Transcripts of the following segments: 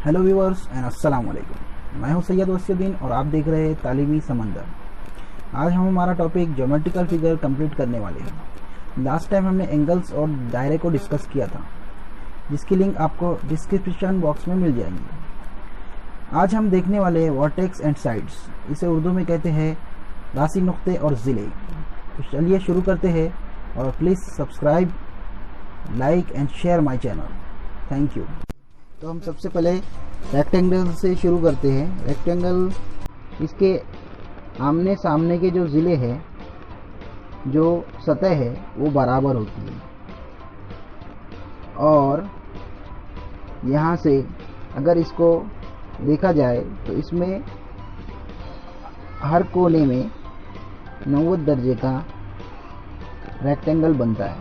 Hello viewers and अस्सलाम वालेकुम। मैं हूं सैयद वसीउद्दीन और आप देख रहे हैं तालीमी समंदर। आज हम हमारा टॉपिक ज्योमेट्रिकल फिगर कंप्लीट करने वाले हैं। लास्ट टाइम हमने एंगल्स और दायरे को डिस्कस किया था, जिसकी लिंक आपको डिस्क्रिप्शन बॉक्स में मिल जाएंगी। आज हम देखने वाले हैं वर्टेक्स एंड साइड्स। इसे उर्दू में कहते हैं रासी नुक्ते और ज़िले। तो चलिए शुरू करते हैं और please subscribe, like and share my channel. Thank you. तो हम सबसे पहले रेक्टेंगल से शुरू करते हैं। रेक्टेंगल, इसके आमने सामने के जो ज़िले हैं, जो सतह है वो बराबर होती है, और यहाँ से अगर इसको देखा जाए तो इसमें हर कोने में 90 दर्जे का रेक्टेंगल बनता है,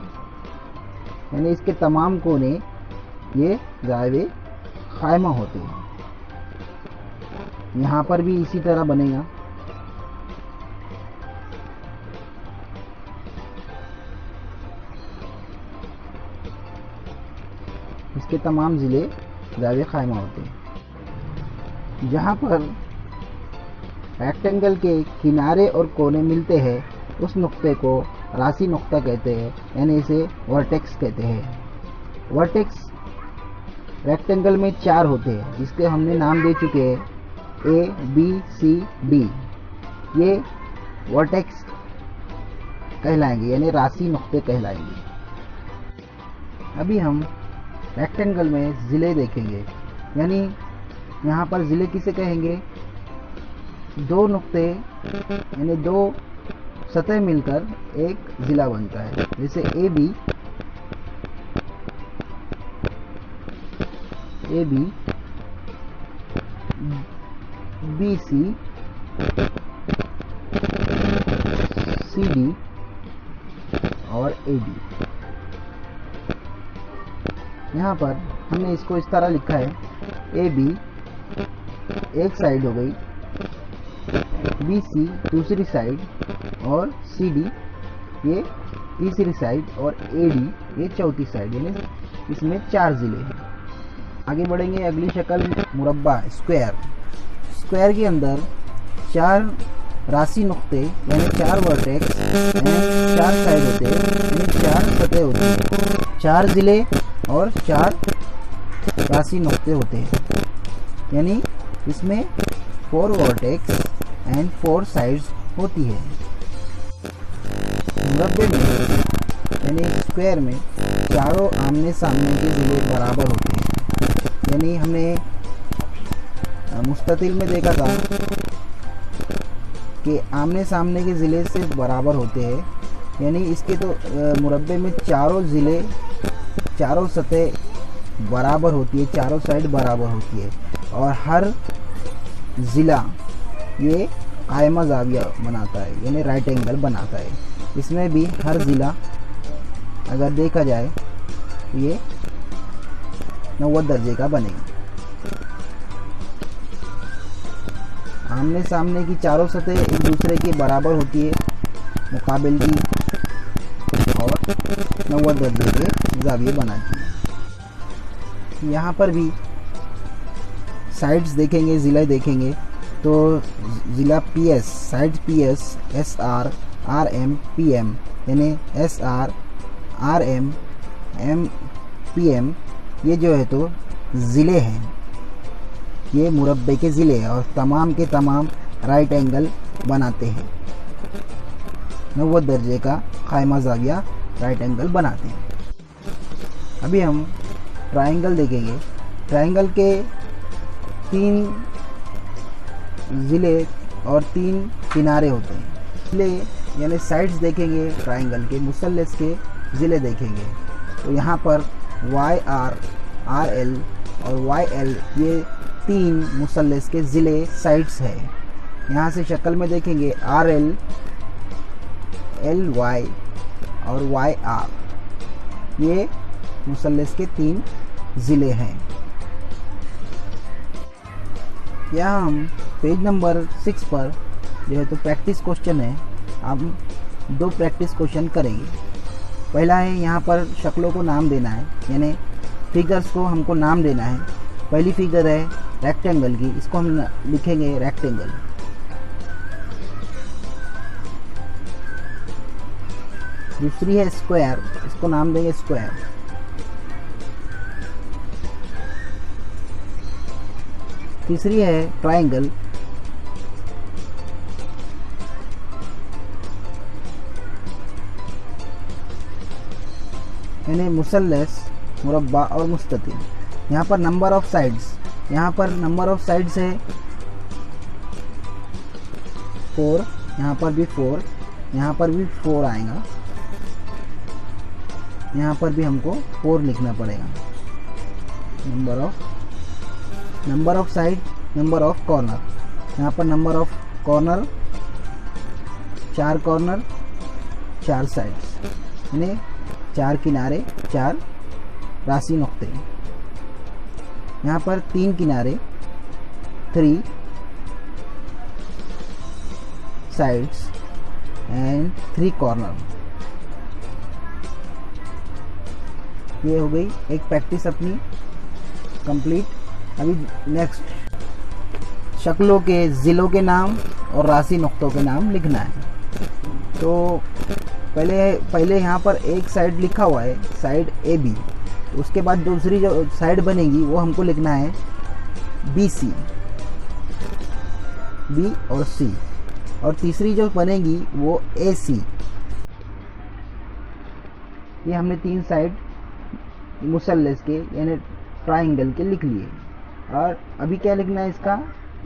यानी इसके तमाम कोने ये ज़ावे ख़ाइमा होते हैं। यहाँ पर भी इसी तरह बनेगा। इसके तमाम ज़िले ज़ावे ख़ाइमा होते हैं। जहाँ पर रेक्टेंगल के किनारे और कोने मिलते हैं उस नुक्ते को रासी नुक्ता कहते हैं, यानी इसे वर्टेक्स कहते हैं। वर्टेक्स रेक्टेंगल में 4 होते हैं, जिसके हमने नाम दे चुके हैं ए, बी, सी, डी। ये वर्टेक्स कहलाएंगे, यानी रासी नुक्ते कहलाएंगे। अभी हम रेक्टेंगल में ज़िले देखेंगे, यानी यहाँ पर ज़िले किसे कहेंगे? 2 नुक्ते यानी 2 सतह मिलकर एक ज़िला बनता है। जैसे A B, B C, C D और ए डी। यहाँ पर हमने इसको इस तरह लिखा है, ए बी एक साइड हो गई, बी सी दूसरी साइड, और सी डी ये तीसरी साइड, और ए डी ये चौथी साइड, यानी इसमें 4 ज़िले हैं। आगे बढ़ेंगे। अगली शक्ल मुरब्बा, स्क्वायर। स्क्वायर के अंदर 4 रासी नुक्ते यानी 4 वर्टेक्स, 4 साइड होते हैं, यानी 4 सतह होती हैं, 4 ज़िले और 4 रासी नुक्ते होते हैं, यानी इसमें 4 वर्टेक्स एंड 4 साइड्स होती है। मुरब्बे में यानी स्क्वायर में चारों आमने सामने के ज़िले बराबर होते हैं, यानी हमने मुस्ततिल में देखा था कि आमने सामने के ज़िले से बराबर होते हैं, यानी इसके तो मुरब्बे में चारों ज़िले, चारों सतह बराबर होती है, चारों साइड बराबर होती है, और हर ज़िला ये कायमा ज़ाविया बनाता है, यानी राइट एंगल बनाता है। इसमें भी हर ज़िला अगर देखा जाए तो ये 90 दर्जे का बनेगा। आमने सामने की चारों सतह एक दूसरे के बराबर होती है, मुकाबिल की, और 90 दर्जे के ज़ाविये बनाती है। यहाँ पर भी साइड्स देखेंगे, ज़िले देखेंगे, तो ज़िला P S, side P S, S R, R M, P M, यानी S R, R M, M, P M, ये जो है तो ज़िले हैं, ये मुरब्बे के ज़िले हैं, और तमाम के तमाम राइट एंगल बनाते हैं, 90 दर्जे का ख़ाइमा ज़ाविया राइट एंगल बनाते हैं। अभी हम ट्रायंगल देखेंगे। ट्रायंगल के 3 ज़िले और 3 किनारे होते हैं। ज़िले यानी साइड्स देखेंगे, ट्रायंगल के मुसल्लस के ज़िले देखेंगे, तो यहाँ पर वाई आर, आर एल और वाई एल ये 3 मुसल्लस के ज़िले साइड्स है। यहाँ से शक्ल में देखेंगे आर एल, एल वाई और वाई आर, ये मुसल्लस के 3 ज़िले हैं। यहाँ हम पेज नंबर 6 पर जो है तो प्रैक्टिस क्वेश्चन है, हम 2 प्रैक्टिस क्वेश्चन करेंगे। पहला है, यहाँ पर शक्लों को नाम देना है, यानी फिगर्स को हमको नाम देना है। पहली फिगर है रेक्टेंगल की, इसको हम लिखेंगे रेक्टेंगल। दूसरी है स्क्वायर, इसको नाम देंगे स्क्वायर। तीसरी है ट्रायंगल। यानी मुसल्लस, मुरब्बा और मुस्ततिल। यहाँ पर नंबर ऑफ साइड्स, यहाँ पर नंबर ऑफ साइड्स है 4, यहाँ पर भी 4, यहाँ पर भी 4 आएगा, यहाँ पर भी हमको 4 लिखना पड़ेगा। Number of side, number of corner. यहाँ पर number of corner 4 corner 4 sides, यानी 4 किनारे 4 राशि नुक्ते। यहाँ पर 3 किनारे 3 साइड्स एंड 3 कॉर्नर। ये हो गई एक प्रैक्टिस अपनी कंप्लीट। अभी नेक्स्ट शक्लों के, ज़िलों के नाम और राशि नुक्तों के नाम लिखना है। तो पहले यहाँ पर एक साइड लिखा हुआ है, साइड ए बी। उसके बाद दूसरी जो साइड बनेगी वो हमको लिखना है बी सी, बी और सी। और तीसरी जो बनेगी वो ए सी। ये हमने 3 साइड मुसल्लस के यानी ट्रायंगल के लिख लिए। और अभी क्या लिखना है इसका,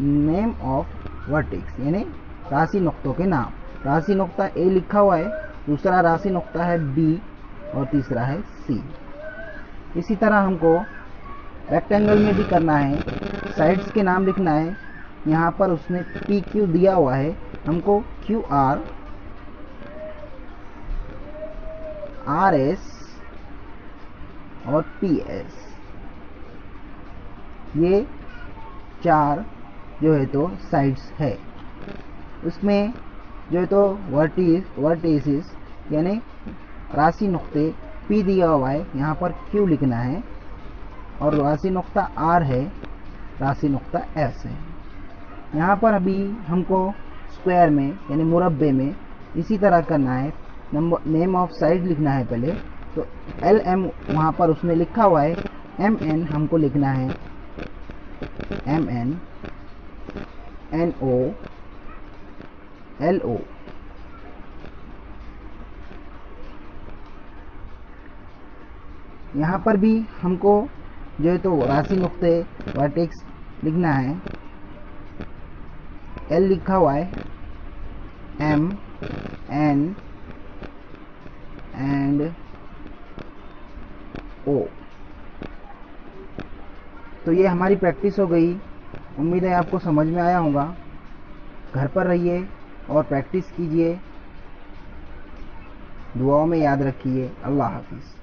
नेम ऑफ वर्टेक्स, यानी राशि नुक्तों के नाम। राशि नुक्ता ए लिखा हुआ है, दूसरा राशि नुक्ता है बी और तीसरा है सी। इसी तरह हमको रेक्टेंगल में भी करना है, साइड्स के नाम लिखना है। यहाँ पर उसने पी क्यू दिया हुआ है, हमको क्यू आर, आर एस और पी एस, ये 4 जो है तो साइड्स है। उसमें जो है तो वर्टिसेस यानी राशि नुक्ते P दिया हुआ है, यहाँ पर Q लिखना है। और राशि नुक्ता R है, राशि नुक्ता S है। यहाँ पर अभी हमको स्क्वायर में यानी मुरब्बे में इसी तरह करना है। नेम ऑफ साइड लिखना है पहले, तो LM वहाँ पर उसने लिखा हुआ है, MN हमको लिखना है MN, NO, LO। यहाँ पर भी हमको जो है तो राशि नुक्ते वर्टेक्स लिखना है। L लिखा हुआ है, M, N एंड O। तो ये हमारी प्रैक्टिस हो गई। उम्मीद है आपको समझ में आया होगा। घर पर रहिए और प्रैक्टिस कीजिए, दुआओं में याद रखिए। अल्लाह हाफिज़।